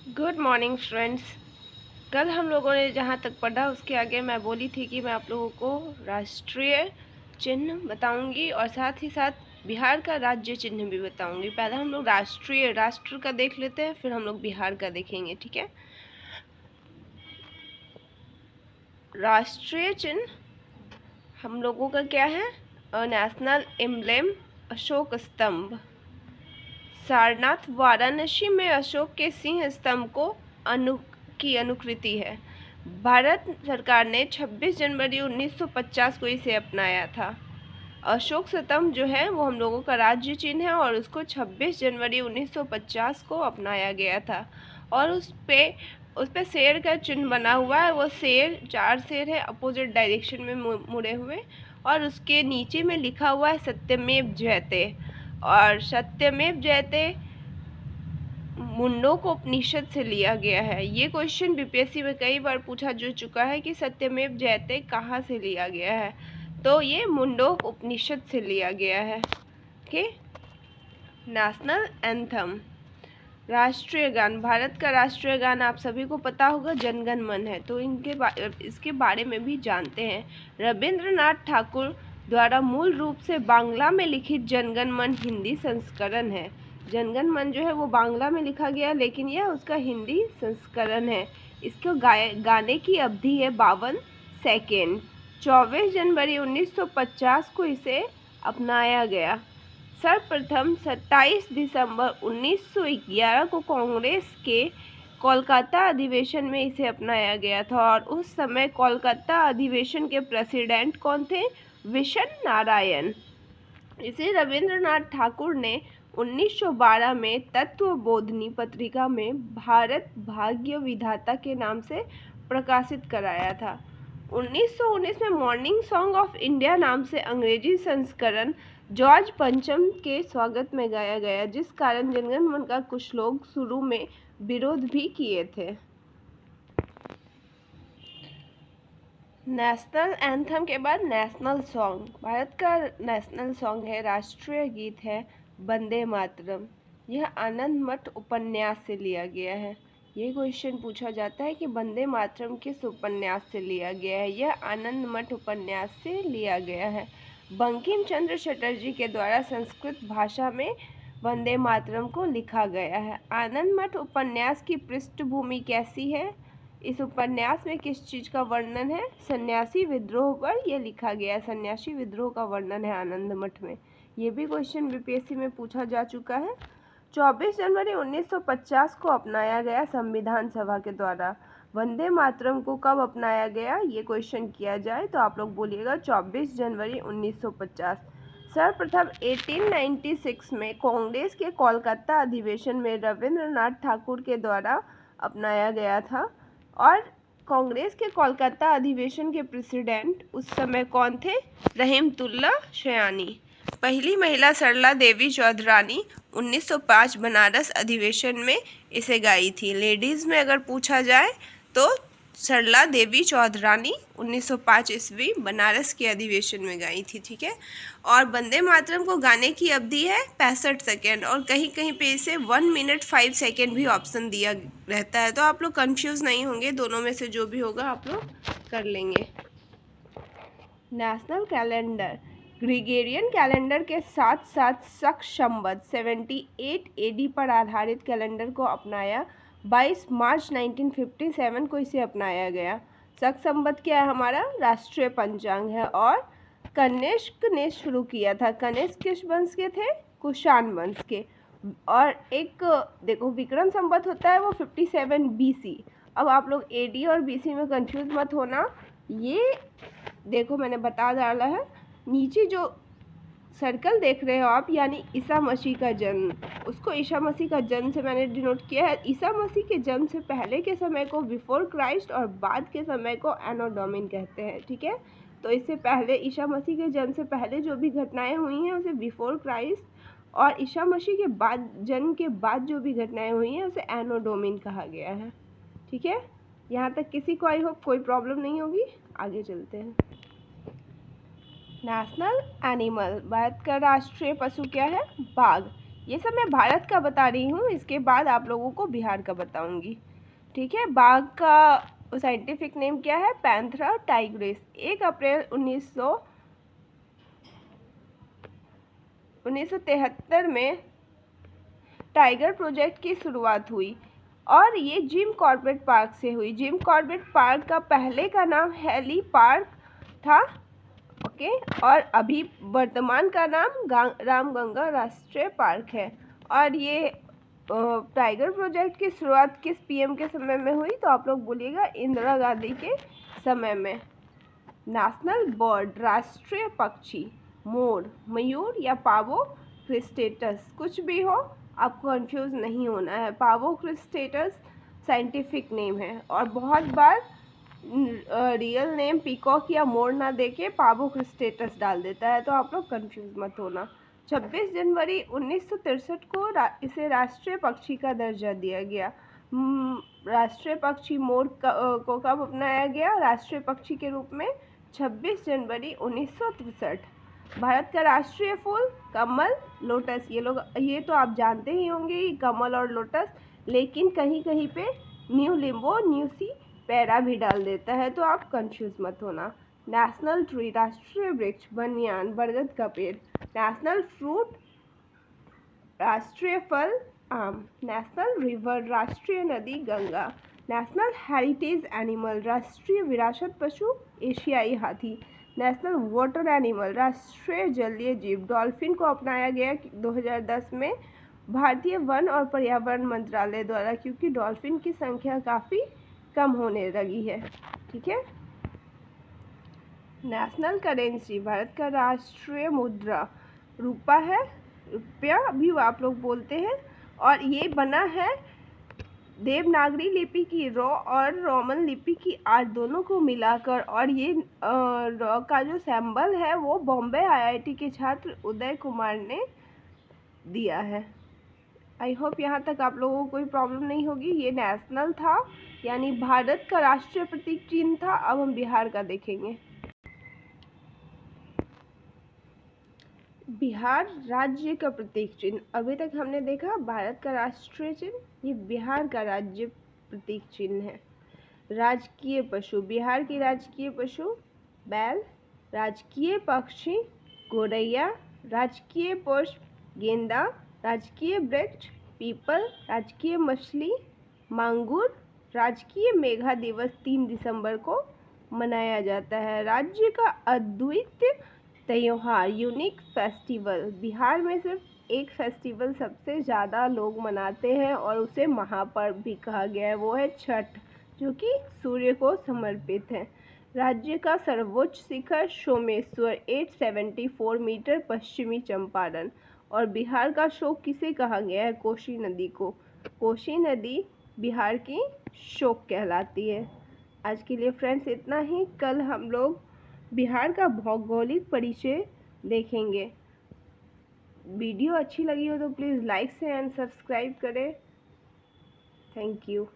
Good morning friends. कल हम लोगों ने जहाँ तक पढ़ा उसके आगे मैं बोली थी कि मैं आप लोगों को राष्ट्रीय चिन्ह बताऊंगी और साथ ही साथ बिहार का राज्य चिन्ह भी बताऊंगी। पहले हम लोग राष्ट्र का देख लेते हैं, फिर हम लोग बिहार का देखेंगे। ठीक है। राष्ट्रीय चिन्ह हम लोगों का क्या है? नेशनल एम्ब्लेम अशोक स्तंभ। सारनाथ वाराणसी में अशोक के सिंह स्तंभ को की अनुकृति है। भारत सरकार ने 26 जनवरी 1950 को इसे अपनाया था। अशोक स्तंभ जो है वो हम लोगों का राज्य चिन्ह है और उसको 26 जनवरी 1950 को अपनाया गया था। और उस पे शेर का चिन्ह बना हुआ है। वो शेर 4 शेर है अपोजिट डायरेक्शन में मुड़े हुए, और उसके नीचे में लिखा हुआ है सत्यमेव जयते। और सत्यमेव जयते मुंडोक उपनिषद से लिया गया है। ये क्वेश्चन बीपीएससी में कई बार पूछा जा चुका है कि सत्यमेव जयते कहाँ से लिया गया है, तो ये मुंडोक उपनिषद से लिया गया है। ओके। नेशनल एंथम, राष्ट्रीय गान। भारत का राष्ट्रीय गान आप सभी को पता होगा जनगण मन है, तो इसके बारे में भी जानते हैं। रविंद्रनाथ ठाकुर द्वारा मूल रूप से बांग्ला में लिखित जनगण मन हिंदी संस्करण है। जनगण मन जो है वो बांग्ला में लिखा गया, लेकिन यह उसका हिंदी संस्करण है। इसको गाने की अवधि है 52 सेकेंड। 24 जनवरी 1950 को इसे अपनाया गया। सर्वप्रथम 27 दिसंबर 1911 को कांग्रेस के कोलकाता अधिवेशन में इसे अपनाया गया था, और उस समय कोलकाता अधिवेशन के प्रेसिडेंट कौन थे? विशन नारायण। इसे रविंद्रनाथ ठाकुर ने 1912 में तत्वबोधिनी पत्रिका में भारत भाग्य विधाता के नाम से प्रकाशित कराया था। 1919 में मॉर्निंग सॉन्ग ऑफ इंडिया नाम से अंग्रेजी संस्करण जॉर्ज पंचम के स्वागत में गाया गया, जिस कारण जनगण मन का कुछ लोग शुरू में विरोध भी किए थे। नेशनल एंथम के बाद नेशनल सॉन्ग। भारत का नेशनल सॉन्ग है, राष्ट्रीय गीत है वंदे मातरम। यह आनंद मठ उपन्यास से लिया गया है। ये क्वेश्चन पूछा जाता है कि वंदे मातरम किस उपन्यास से लिया गया है? यह आनंद मठ उपन्यास से लिया गया है। बंकिम चंद्र चटर्जी के द्वारा संस्कृत भाषा में वंदे मातरम को लिखा गया है। आनंद मठ उपन्यास की पृष्ठभूमि कैसी है? इस उपन्यास में किस चीज़ का वर्णन है? सन्यासी विद्रोह पर यह लिखा गया है। सन्यासी विद्रोह का वर्णन है आनंद मठ में। ये भी क्वेश्चन बीपीएससी में पूछा जा चुका है। 24 जनवरी 1950 को अपनाया गया संविधान सभा के द्वारा। वंदे मातरम को कब अपनाया गया, ये क्वेश्चन किया जाए तो आप लोग बोलिएगा 24 जनवरी 1950। सर्वप्रथम 1896 में कांग्रेस के कोलकाता अधिवेशन में रविंद्रनाथ ठाकुर के द्वारा अपनाया गया था, और कांग्रेस के कोलकाता अधिवेशन के प्रेसिडेंट उस समय कौन थे? रहीमतुल्ला शयानी। पहली महिला सरला देवी चौधरानी 1905 बनारस अधिवेशन में इसे गाई थी। लेडीज़ में अगर पूछा जाए तो सरला देवी चौधरानी 1905 ईस्वी बनारस के अधिवेशन में गाई थी। ठीक है। और वंदे मातरम को गाने की अवधि है 65 सेकेंड, और कहीं कहीं पे इसे 1 मिनट 5 सेकेंड भी ऑप्शन दिया रहता है, तो आप लोग कंफ्यूज नहीं होंगे। दोनों में से जो भी होगा आप लोग कर लेंगे। National calendar. ग्रिगोरियन कैलेंडर के साथ साथ शक संवत 78 एडी पर आधारित कैलेंडर को अपनाया। 22 मार्च 1957 को इसे अपनाया गया। शक संवत क्या है? हमारा राष्ट्रीय पंचांग है, और कनिष्क ने शुरू किया था। कनिष्क किस वंश के थे? कुषाण वंश के। और एक देखो विक्रम संवत होता है वो 57 बीसी। अब आप लोग एडी और बीसी में कंफ्यूज मत होना। ये देखो मैंने बता डाला है। नीचे जो सर्कल देख रहे हो आप, यानी ईसा मसीह का जन्म, उसको ईसा मसीह का जन्म से मैंने डिनोट किया है। ईसा मसीह के जन्म से पहले के समय को बिफोर क्राइस्ट और बाद के समय को एनो डोमिनी कहते हैं। ठीक है। तो इससे पहले ईसा मसीह के जन्म से पहले जो भी घटनाएं हुई हैं उसे बिफोर क्राइस्ट, और ईसा मसीह के बाद जन्म के बाद जो भी घटनाएं हुई हैं उसे एनो डोमिनी कहा गया है। ठीक है। यहाँ तक किसी को आई होप कोई प्रॉब्लम नहीं होगी। आगे चलते हैं। National animal. भारत का राष्ट्रीय पशु क्या है? बाघ। ये सब मैं भारत का बता रही हूँ, इसके बाद आप लोगों को बिहार का बताऊंगी। ठीक है। बाघ का साइंटिफिक नेम क्या है? Panthera Tigris. 1 अप्रैल 1973 में टाइगर प्रोजेक्ट की शुरुआत हुई और ये जिम कॉर्बेट पार्क से हुई। जिम कॉर्बेट पार्क का पहले का नाम हेली पार्क था, ओके, और अभी वर्तमान का नाम रामगंगा राष्ट्रीय पार्क है। और ये टाइगर प्रोजेक्ट की शुरुआत किस पीएम के समय में हुई? तो आप लोग बोलिएगा इंदिरा गांधी के समय में। नेशनल बर्ड, राष्ट्रीय पक्षी, मोर, मयूर या पावो क्रिस्टेटस, कुछ भी हो, आपको कंफ्यूज नहीं होना है। पावो क्रिस्टेटस साइंटिफिक नेम है और बहुत बार रियल नेम पीकॉक या मोर ना देके पावो क्रिस्टेटस डाल देता है, तो आप लोग कंफ्यूज मत होना। 26 जनवरी 1963 को इसे राष्ट्रीय पक्षी का दर्जा दिया गया। राष्ट्रीय पक्षी मोर को कब अपनाया गया राष्ट्रीय पक्षी के रूप में? 26 जनवरी 1963। भारत का राष्ट्रीय फूल कमल, लोटस। ये तो आप जानते ही होंगे, कमल और लोटस, लेकिन कहीं कहीं पे न्यू लिम्बो, न्यू सी पैरा भी डाल देता है, तो आप कंफ्यूज मत होना। नेशनल ट्री, राष्ट्रीय वृक्ष बनियान, बरगद का पेड़। नेशनल फ्रूट, राष्ट्रीय फल आम। नेशनल रिवर, राष्ट्रीय नदी गंगा। नेशनल हेरिटेज एनिमल, राष्ट्रीय विरासत पशु एशियाई हाथी। नेशनल वाटर एनिमल, राष्ट्रीय जलीय जीव डॉल्फिन को अपनाया गया 2010 में भारतीय वन और पर्यावरण मंत्रालय द्वारा, क्योंकि डॉल्फिन की संख्या काफ़ी कम होने लगी है। ठीक है। नेशनल करेंसी, भारत का राष्ट्रीय मुद्रा रुपया है, रुपया भी आप लोग बोलते हैं, और ये बना है देवनागरी लिपि की रॉ और रोमन लिपि की आर दोनों को मिलाकर, और ये रॉ का जो सिंबल है वो बॉम्बे आईआईटी के छात्र उदय कुमार ने दिया है। आई होप यहाँ तक आप लोगों को कोई प्रॉब्लम नहीं होगी। ये नेशनल था, यानी भारत का राष्ट्रीय प्रतीक चिन्ह था। अब हम बिहार का देखेंगे। बिहार राज्य का प्रतीक चिन्ह, अभी तक हमने देखा भारत का राष्ट्रीय चिन्ह, ये बिहार का राज्य प्रतीक चिन्ह है। राजकीय पशु, बिहार की राजकीय पशु बैल। राजकीय पक्षी गौरैया। राजकीय पुष्प गेंदा। राजकीय वृक्ष पीपल। राजकीय मछली मांगुर। राजकीय मेघा दिवस 3 दिसंबर को मनाया जाता है। राज्य का अद्वितीय त्योहार, यूनिक फेस्टिवल, बिहार में सिर्फ एक फेस्टिवल सबसे ज़्यादा लोग मनाते हैं और उसे महापर्व भी कहा गया है, वो है छठ, जो कि सूर्य को समर्पित है। राज्य का सर्वोच्च शिखर सोमेश्वर 874 मीटर, पश्चिमी चंपारण। और बिहार का शोक किसे कहा गया है? कोसी नदी को। कोसी नदी बिहार की शोक कहलाती है। आज के लिए फ्रेंड्स इतना ही। कल हम लोग बिहार का भौगोलिक परिचय देखेंगे। वीडियो अच्छी लगी हो तो प्लीज़ लाइक से एंड सब्सक्राइब करें। Thank you.